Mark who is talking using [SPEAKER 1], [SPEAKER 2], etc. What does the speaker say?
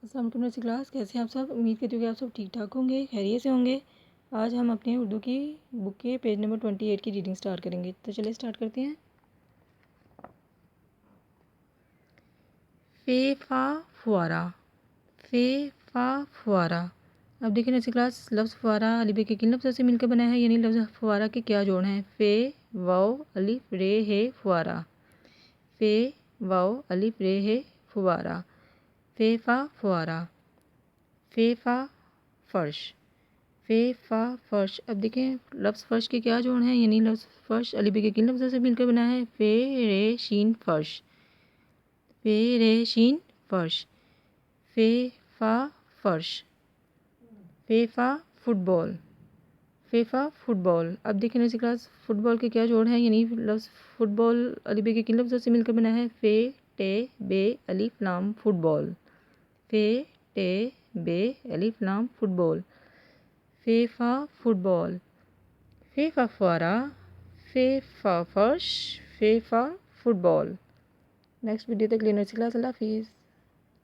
[SPEAKER 1] अस्सलाम वालेकुम nursery class, कैसे हैं आप सब। उम्मीद करती हूँ कि आप सब ठीक ठाक होंगे, खैरियत से होंगे। आज हम अपने उर्दू की बुक के पेज नंबर 28 की रीडिंग स्टार्ट करेंगे। तो चलिए स्टार्ट करते हैं। फे फा फुआरा, फे फा फुआरा। अब देखिए नर्सरी क्लास, लफ्ज़ फुआरा अलिफ के किन लफ्ज़ों से मिलकर बना है, यानी लफ्ज़ फुआरा के क्या जोड़ हैं। फ़े वाओ अलिफ रे है फुआरा, फ़े वाओ अलिफ रे है फुआरा। फ़े फा फुआरा, फ़े फा फ़र्श, फ़े फ़ा फ़र्श। अब देखें लफ्ज़ फ़र्श के क्या जोड़ हैं, यानी लफ्ज़ फ़र्श अलिफ के किन लफ्ज़ों से मिलकर बना है। फ़े रे शीन फ़र्श, फ़े रे शीन फ़र्श। फ़े फ़ा फ़र्श, फ़े फ़ा फुटबॉल, फ़े फ़ा फुटबॉल। अब देखें नर्सरी क्लास, फुटबॉल के क्या जोड़ हैं, यानी लफ्ज़ फुटबॉल अलिफ के किन लफ्ज़ों से मिलकर बना है। फ़े टे बे अलिफ लाम फुटबॉल, फ़े टे बे अलिफ लाम फुटबॉल। फ़े फ़ा फुटबॉल, फ़े फ़ा फुआरा, फ़े फ़ा फ़र्श, फ़े फ़ा फुटबॉल। नेक्स्ट वीडियो तक लेने से क्लास, अल्लाह हाफिज़।